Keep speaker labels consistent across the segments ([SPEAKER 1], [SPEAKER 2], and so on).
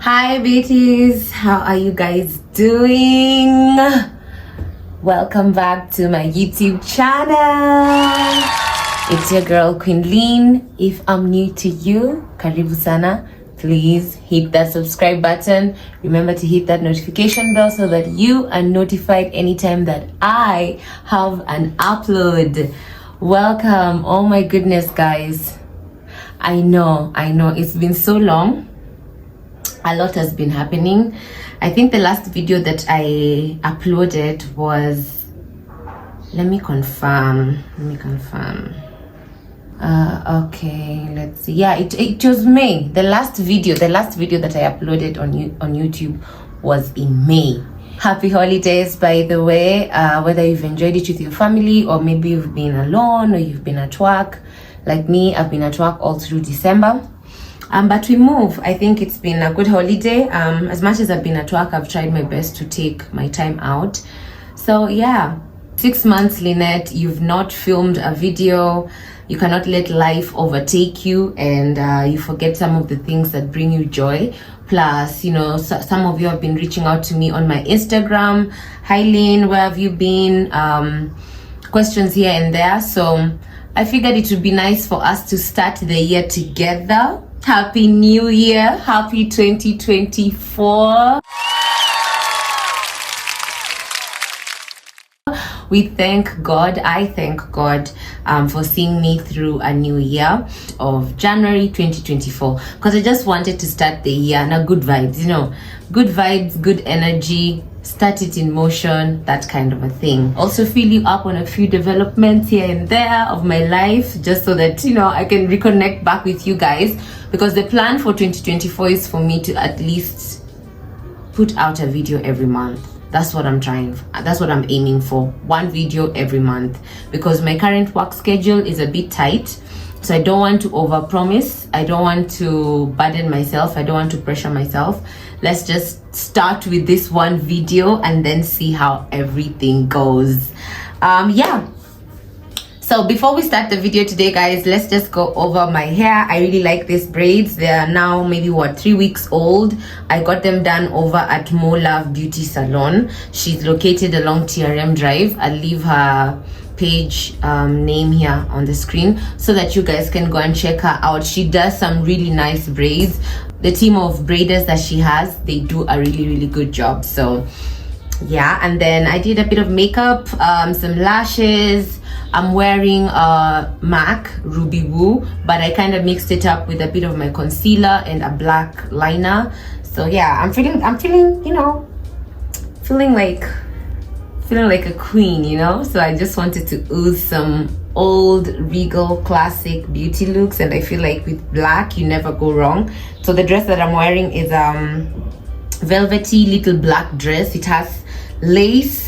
[SPEAKER 1] Hi beauties, how are you guys doing? Welcome back to my YouTube channel. It's your girl Queen Lean. If I'm new to you, karibu sana. Please hit that subscribe button. Remember to hit that notification bell so that you are notified anytime that I have an upload. Welcome. Oh my goodness, guys. I know it's been so long. A lot has been happening. I think the last video that I uploaded was, let me confirm. Okay, let's see. Yeah, it was May. The last video that I uploaded on YouTube was in May. Happy holidays, by the way. Whether you've enjoyed it with your family or maybe you've been alone or you've been at work. Like me, I've been at work all through December. But we move. I think it's been a good holiday. As much as I've been at work, I've tried my best to take my time out. So yeah, 6 months, Lynette, you've not filmed a video. You cannot let life overtake you and you forget some of the things that bring you joy. Plus, you know, some of you have been reaching out to me on my Instagram. Hi Lynn, where have you been? Questions here and there. So I figured it would be nice for us to start the year together. Happy New Year. Happy 2024. We thank God. I thank God for seeing me through a new year of January 2024. Because I just wanted to start the year on good vibes, you know, good vibes, good energy. Start it in motion, that kind of a thing. Also fill you up on a few developments here and there of my life, just so that, you know, I can reconnect back with you guys. Because the plan for 2024 is for me to at least put out a video every month. That's what I'm aiming for. One video every month. Because my current work schedule is a bit tight. So I don't want to overpromise. I don't want to burden myself. I don't want to pressure myself. Let's just start with this one video and then see how everything goes. Yeah. So before we start the video today, guys, let's just go over my hair. I really like these braids. They are now maybe 3 weeks old. I got them done over at Mo Love Beauty Salon. She's located along TRM Drive. I'll leave her page name here on the screen so that you guys can go and check her out. She does some really nice braids. The team of braiders that she has, they do a really good job. So yeah, and then I did a bit of makeup, some lashes. I'm wearing a MAC Ruby Woo, but I kind of mixed it up with a bit of my concealer and a black liner. So yeah, I'm feeling, you know, feeling like a queen, you know. So I just wanted to ooze some old regal classic beauty looks, and I feel like with black you never go wrong. So the dress that I'm wearing is velvety little black dress. It has lace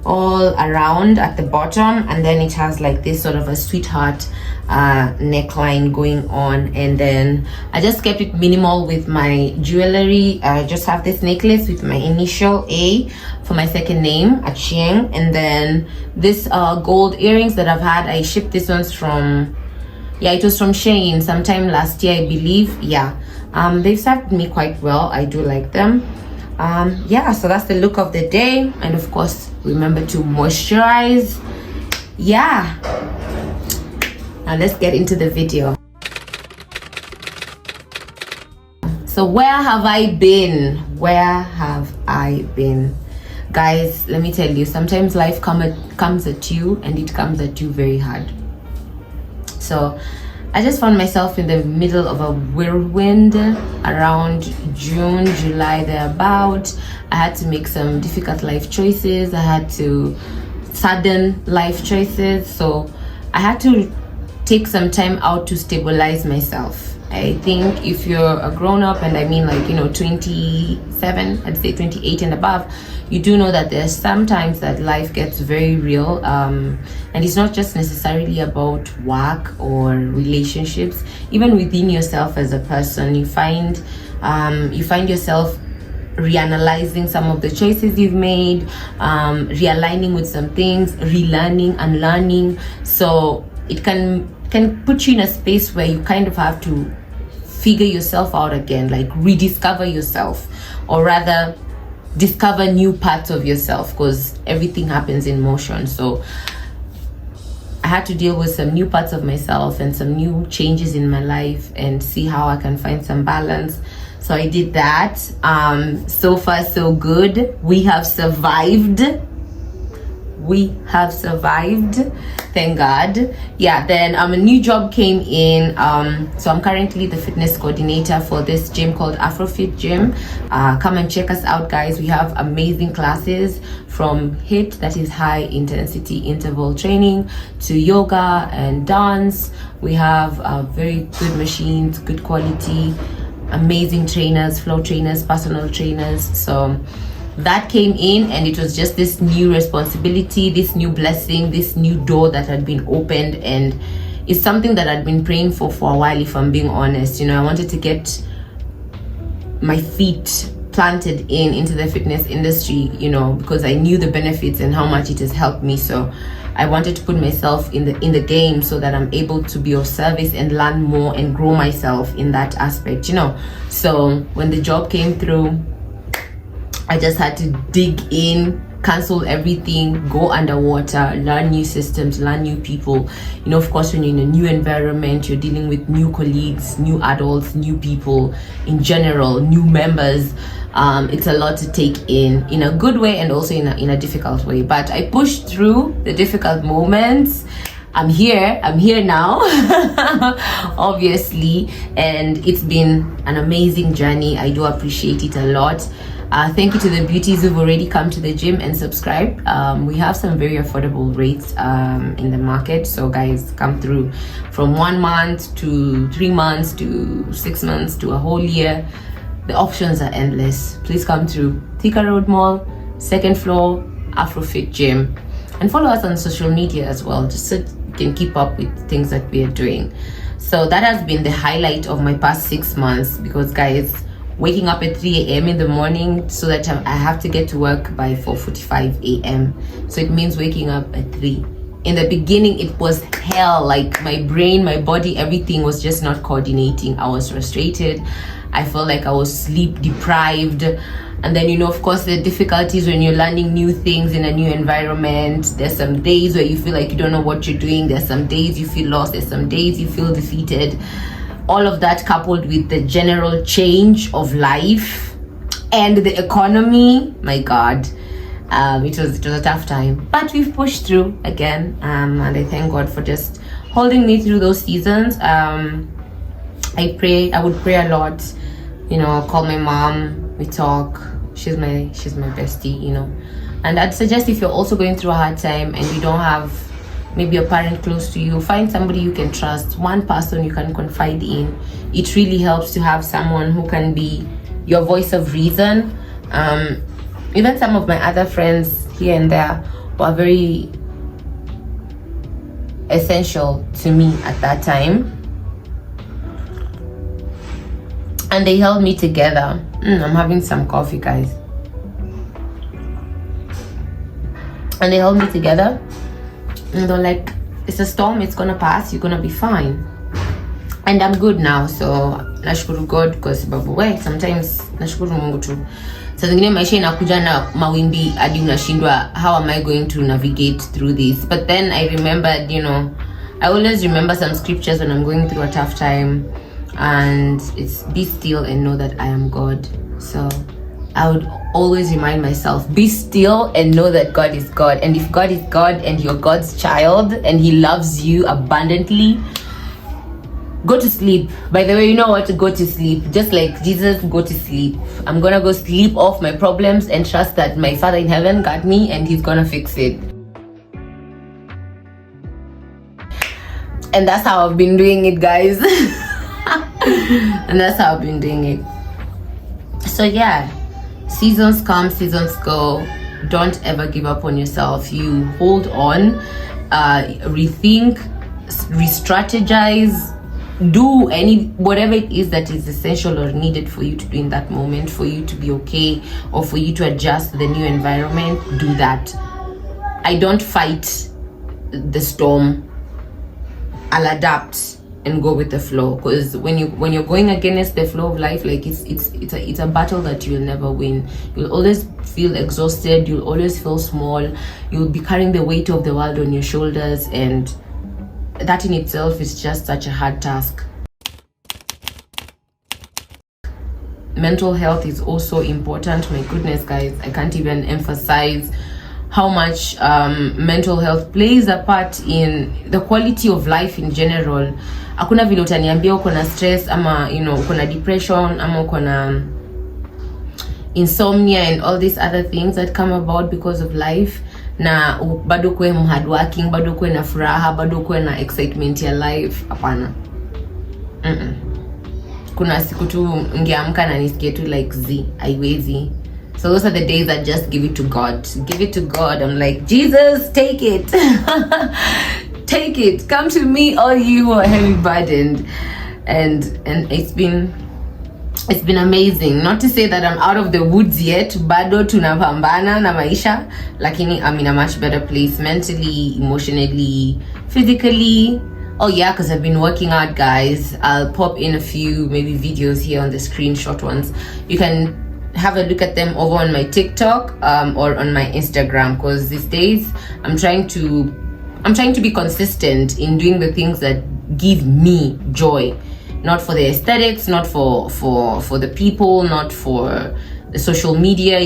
[SPEAKER 1] all around at the bottom, and then it has like this sort of a sweetheart neckline going on, and then I just kept it minimal with my jewelry. I just have this necklace with my initial A for my second name, Achieng, and then this gold earrings that I've had. I shipped these ones from, yeah, it was from Shein sometime last year, I believe. Yeah, they've served me quite well. I do like them. Yeah, so that's the look of the day, and of course remember to moisturize. Yeah, now let's get into the video. So where have I been? Guys, let me tell you, sometimes life comes at you, and it comes at you very hard. So I just found myself in the middle of a whirlwind around June, July, thereabout. I had to make some difficult life choices. I had to sudden life choices. So I had to take some time out to stabilize myself. I think if you're a grown-up, and I mean like, you know, 27, I'd say 28 and above, you do know that there's sometimes that life gets very real, and it's not just necessarily about work or relationships. Even within yourself as a person, you find yourself reanalyzing some of the choices you've made, realigning with some things, relearning, unlearning. So it can put you in a space where you kind of have to figure yourself out again, like rediscover yourself, or rather discover new parts of yourself, because everything happens in motion. So I had to deal with some new parts of myself and some new changes in my life and see how I can find some balance. So I did that. So far so good. We have survived. Thank God. Yeah, then a new job came in. So I'm currently the fitness coordinator for this gym called Afrofit Gym. Come and check us out, guys. We have amazing classes from HIIT, that is high intensity interval training, to yoga and dance. We have very good machines, good quality, amazing trainers, flow trainers, personal trainers. So that came in, and it was just this new responsibility, this new blessing, this new door that had been opened, and it's something that I'd been praying for a while, if I'm being honest. You know, I wanted to get my feet planted into the fitness industry, you know, because I knew the benefits and how much it has helped me. So I wanted to put myself in the game so that I'm able to be of service and learn more and grow myself in that aspect, you know. So when the job came through, I just had to dig in, cancel everything, go underwater, learn new systems, learn new people. You know, of course, when you're in a new environment, you're dealing with new colleagues, new adults, new people in general, new members. It's a lot to take in a good way and also in a difficult way. But I pushed through the difficult moments. I'm here now, obviously, and it's been an amazing journey. I do appreciate it a lot. Thank you to the beauties who've already come to the gym and subscribed. We have some very affordable rates in the market, so guys, come through. From 1 month to 3 months to 6 months to a whole year, the options are endless. Please come through Thika Road Mall, 2nd floor, Afrofit Gym, and follow us on social media as well, just so you can keep up with things that we are doing. So that has been the highlight of my past 6 months, because guys, waking up at 3 a.m. in the morning so that I have to get to work by 4:45 a.m. So it means waking up at 3. In the beginning, it was hell. Like, my brain, my body, everything was just not coordinating. I was frustrated. I felt like I was sleep deprived. And then, you know, of course, the difficulties when you're learning new things in a new environment. There's some days where you feel like you don't know what you're doing. There's some days you feel lost. There's some days you feel defeated. All of that coupled with the general change of life and the economy, my God, it was a tough time. But we've pushed through again, and I thank God for just holding me through those seasons. I would pray a lot, you know. I'll call my mom, we talk. She's my bestie, you know. And I'd suggest, if you're also going through a hard time and you don't have maybe a parent close to you, find somebody you can trust, one person you can confide in. It really helps to have someone who can be your voice of reason. Even some of my other friends here and there were very essential to me at that time, and they held me together. I'm having some coffee, guys. And they held me together, and they're like, it's a storm, it's gonna pass, you're gonna be fine. And I'm good now. So nashukuru God, because babu we, sometimes nashukuru Mungu tu. Saa zingine maisha inakuja na mawimbi hadi unashindwa, how am I going to navigate through this? But then I remembered, you know, I always remember some scriptures when I'm going through a tough time, and it's be still and know that I am God. So I would always remind myself, be still and know that God is God. And if God is God and you're God's child and He loves you abundantly, go to sleep. By the way, you know what? Go to sleep. Just like Jesus, go to sleep. I'm gonna go sleep off my problems and trust that my Father in heaven got me and He's gonna fix it. And that's how I've been doing it, guys. And that's how I've been doing it. So yeah, seasons come, seasons go. Don't ever give up on yourself. You hold on, rethink, re-strategize, do whatever it is that is essential or needed for you to do in that moment, for you to be okay, or for you to adjust to the new environment. Do that. I don't fight the storm. I'll adapt. and go with the flow, because when you're going against the flow of life, like it's a battle that you'll never win. You'll always feel exhausted, you'll always feel small, you'll be carrying the weight of the world on your shoulders, and that in itself is just such a hard task. Mental health is also important. My goodness, guys, I can't even emphasize how much mental health plays a part in the quality of life in general. Hakuna vile utaniambia uko na stress ama uko na depression ama uko na insomnia and all these other things that come about because of life, na bado kuwe hardworking, bado kuwe na furaha, bado kuwe na excitement ya life. Hapana. Kuna siku tu ngeamka na nisikie tu like haiwezi. So those are the days I just give it to God. Give it to God. I'm like, Jesus, take it. Take it. Come to me, all you who are heavy burdened. And it's been amazing. Not to say that I'm out of the woods yet. Bado tunapambana na maisha. Lakini I'm in a much better place mentally, emotionally, physically. Oh yeah, because I've been working out, guys. I'll pop in a few maybe videos here on the screen, short ones. You can have a look at them over on my TikTok or on my Instagram, because these days I'm trying to be consistent in doing the things that give me joy, not for the aesthetics, not for the people, not for the social media.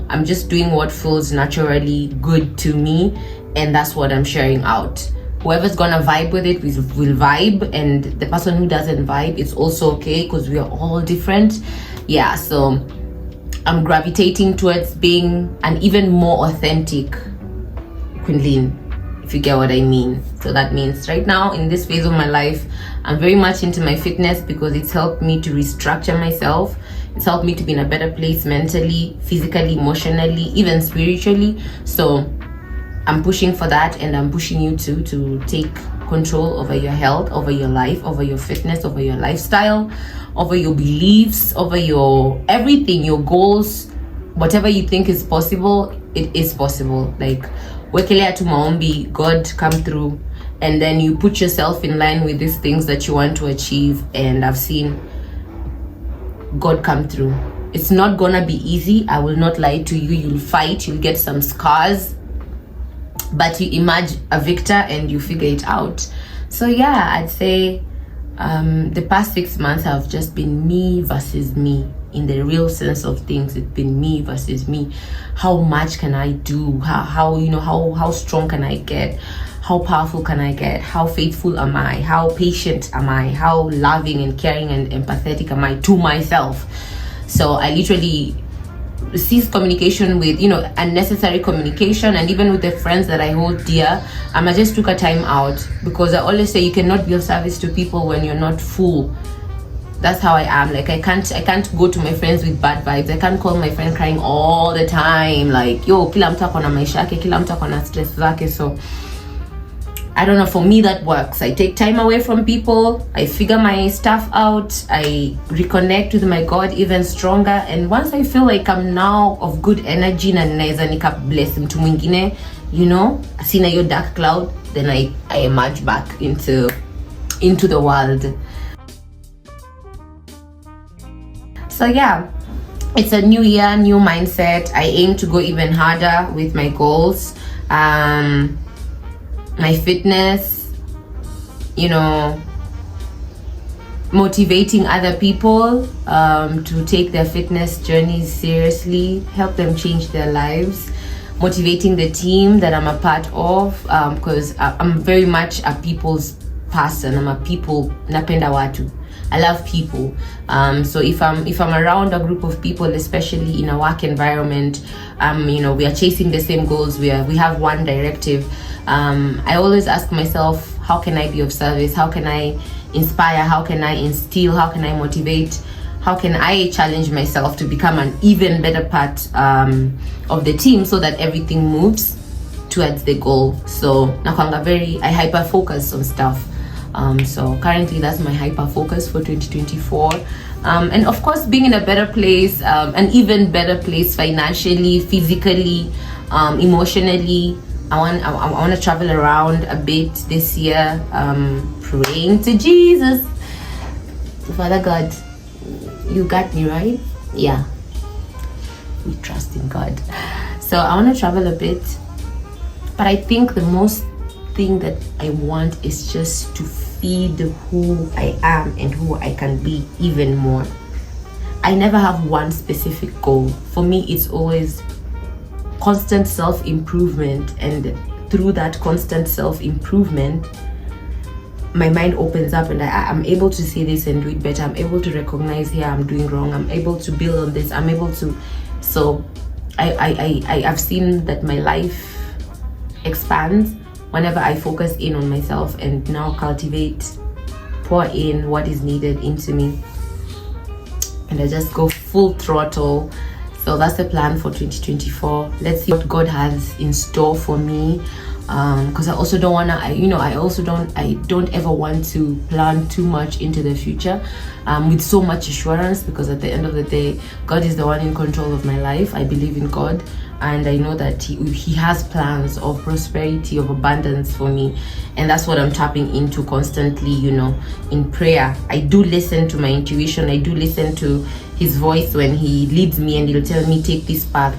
[SPEAKER 1] I'm just doing what feels naturally good to me, and that's what I'm sharing out. Whoever's gonna vibe with it will vibe, and the person who doesn't vibe, it's also okay, because we are all different. Yeah, so I'm gravitating towards being an even more authentic Queen, if you get what I mean. So that means right now in this phase of my life, I'm very much into my fitness, because it's helped me to restructure myself. It's helped me to be in a better place mentally, physically, emotionally, even spiritually. So I'm pushing for that, and I'm pushing you to take control over your health, over your life, over your fitness, over your lifestyle, over your beliefs, over your everything, your goals, whatever you think is possible, it is possible. Like, wekelea tu maombi, God come through, and then you put yourself in line with these things that you want to achieve, and I've seen God come through. It's not gonna be easy, I will not lie to you. You'll fight, you'll get some scars, but you emerge a victor and you figure it out. So yeah, I'd say the past 6 months have just been me versus me. In the real sense of things, it's been me versus me. How much can I do? How strong can I get? How powerful can I get? How faithful am I? How patient am I? How loving and caring and empathetic am I to myself? So I literally cease communication with unnecessary communication, and even with the friends that I hold dear, I just took a time out, because I always say you cannot be of service to people when you're not full. That's how I am. Like, I can't go to my friends with bad vibes. I can't call my friend crying all the time, like, yo, kila mtu ako na maisha yake, kila mtu ako na stress zake. So I don't know, for me that works. I take time away from people, I figure my stuff out, I reconnect with my God even stronger, and once I feel like I'm now of good energy na naweza nika bless mtu mwingine, sina your dark cloud, then I emerge back into the world. So yeah, it's a new year, new mindset. I aim to go even harder with my goals. My fitness, motivating other people to take their fitness journeys seriously, help them change their lives, motivating the team that I'm a part of, because I'm very much a people's person. I'm a people, napenda watu. I love people. So if I'm around a group of people, especially in a work environment, we are chasing the same goals. We have one directive. I always ask myself, how can I be of service? How can I inspire? How can I instill? How can I motivate? How can I challenge myself to become an even better part of the team, so that everything moves towards the goal? So nakwanga I hyper focus on stuff. So currently that's my hyper focus for 2024. And of course, being in a better place, an even better place financially, physically, emotionally, I want to travel around a bit this year, praying to Jesus. Father God, you got me, right? Yeah, we trust in God. So I want to travel a bit, but I think the most thing that I want is just to feed who I am and who I can be even more. I never have one specific goal. For me, it's always constant self-improvement, and through that constant self-improvement, my mind opens up and I'm able to see this and do it better. I'm able to recognize here I'm doing wrong. I'm able to build on this. I'm able to, so I've seen that my life expands whenever I focus in on myself and now cultivate, pour in what is needed into me, and I just go full throttle. So that's the plan for 2024. Let's see what God has in store for me, because I also don't want to, I don't ever want to plan too much into the future with so much assurance, because at the end of the day, God is the one in control of my life. I believe in God, and I know that he has plans of prosperity, of abundance for me, and that's what I'm tapping into constantly, in prayer. I do listen to my intuition. I do listen to his voice when he leads me, and he'll tell me, take this path.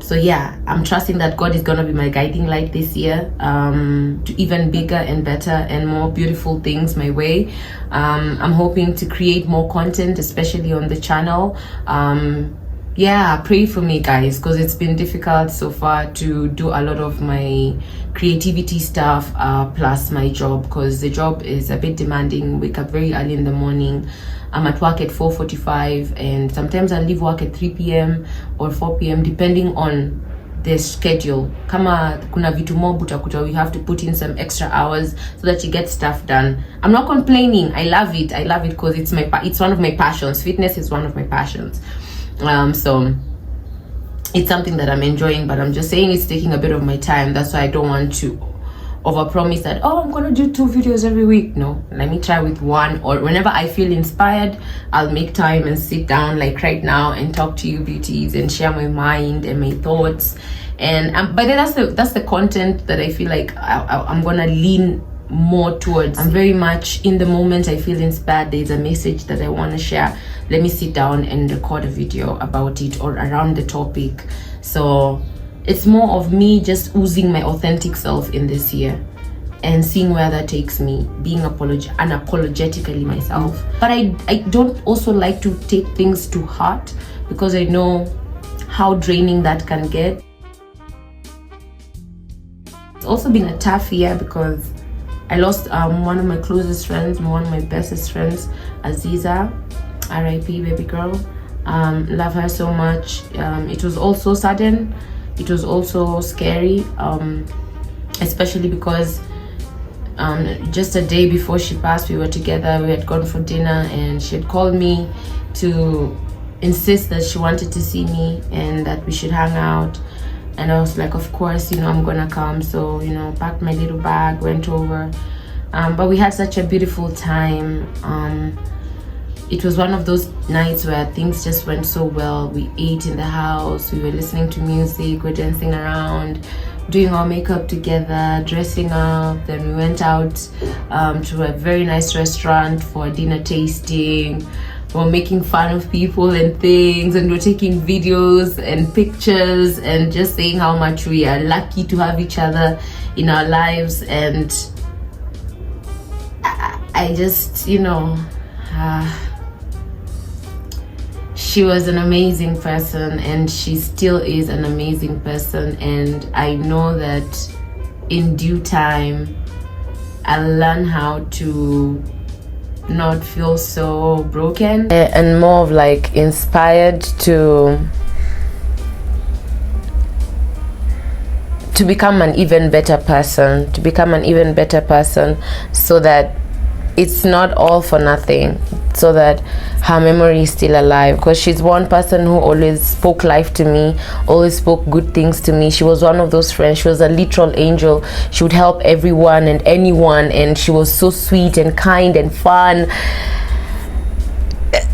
[SPEAKER 1] So yeah, I'm trusting that God is gonna be my guiding light this year, to even bigger and better and more beautiful things my way. I'm hoping to create more content, especially on the channel. Yeah, pray for me, guys, because it's been difficult so far to do a lot of my creativity stuff, plus my job, because the job is a bit demanding. Wake up very early in the morning. I'm at work at 4:45, and sometimes I leave work at 3 p.m. or 4 p.m. depending on the schedule. Kama kuna vitu mob utakuta we have to put in some extra hours so that you get stuff done. I'm not complaining. I love it because it's one of my passions. Fitness is one of my passions. So it's something that I'm enjoying, but I'm just saying it's taking a bit of my time. That's why I don't want to overpromise that, I'm gonna do 2 videos every week. No, let me try with 1, or whenever I feel inspired, I'll make time and sit down like right now and talk to you beauties and share my mind and my thoughts. And but then that's the content that I feel like I'm gonna lean more towards. I'm very much in the moment. I feel inspired, there's a message that I want to share, let me sit down and record a video about it or around the topic. So it's more of me just oozing my authentic self in this year and seeing where that takes me, being unapologetically myself. But I don't also like to take things to heart, because I know how draining that can get. It's also been a tough year because I lost one of my closest friends, one of my bestest friends, Aziza, R.I.P. baby girl. Love her so much. It was also sudden. It was also scary, especially because just a day before she passed, we were together. We had gone for dinner, and she had called me to insist that she wanted to see me and that we should hang out. And I was like, of course, I'm gonna come. So, packed my little bag, went over. But we had such a beautiful time. It was one of those nights where things just went so well. We ate in the house, we were listening to music, we were dancing around, doing our makeup together, dressing up. Then we went out to a very nice restaurant for a dinner tasting. We were making fun of people and things, and we were taking videos and pictures and just saying how much we are lucky to have each other in our lives. And I just, she was an amazing person, and she still is an amazing person. And I know that in due time, I'll learn how to not feel so broken and more of like inspired to become an even better person, so that it's not all for nothing, so that her memory is still alive. Because she's one person who always spoke life to me, always spoke good things to me. She was one of those friends. She was a literal angel. She would help everyone and anyone, and she was so sweet and kind and fun.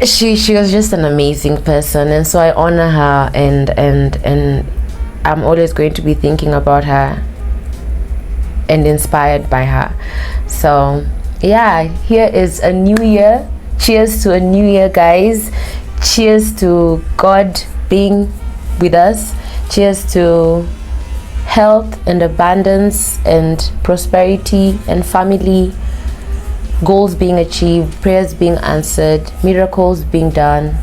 [SPEAKER 1] She was just an amazing person, and so I honor her, and I'm always going to be thinking about her and inspired by her. So yeah, here is a new year. Cheers to a new year, guys. Cheers to God being with us. Cheers to health and abundance and prosperity and family, goals being achieved, prayers being answered, miracles being done,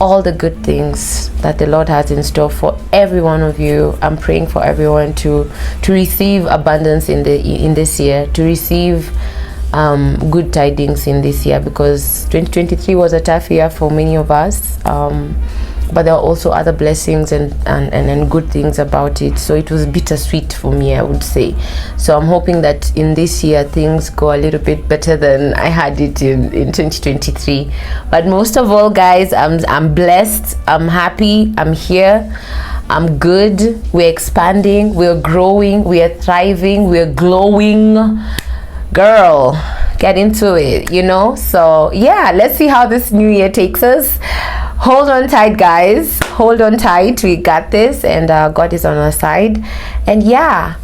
[SPEAKER 1] all the good things that the Lord has in store for every one of you. I'm praying for everyone to receive abundance in this year, to receive good tidings in this year, because 2023 was a tough year for many of us, but there are also other blessings and good things about it. So it was bittersweet for me, I would say. So I'm hoping that in this year things go a little bit better than I had it in 2023. But most of all, guys, I'm blessed, I'm happy, I'm here, I'm good, we're expanding, we're growing, we're thriving, we're glowing. Girl, get into it, you know. So yeah, let's see how this new year takes us. Hold on tight, guys, hold on tight, we got this, and God is on our side. And yeah,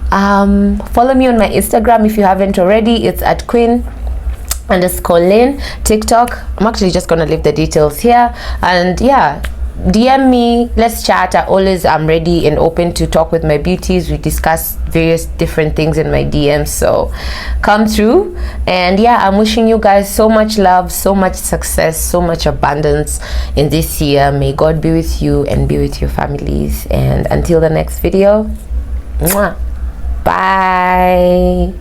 [SPEAKER 1] follow me on my Instagram if you haven't already. It's at Queen_Lynn. TikTok, I'm actually just gonna leave the details here. And yeah, DM me, let's chat. I'm ready and open to talk with my beauties. We discuss various different things in my DMs, so come through. And yeah, I'm wishing you guys so much love, so much success, so much abundance in this year. May God be with you and be with your families. And until the next video, mwah, bye.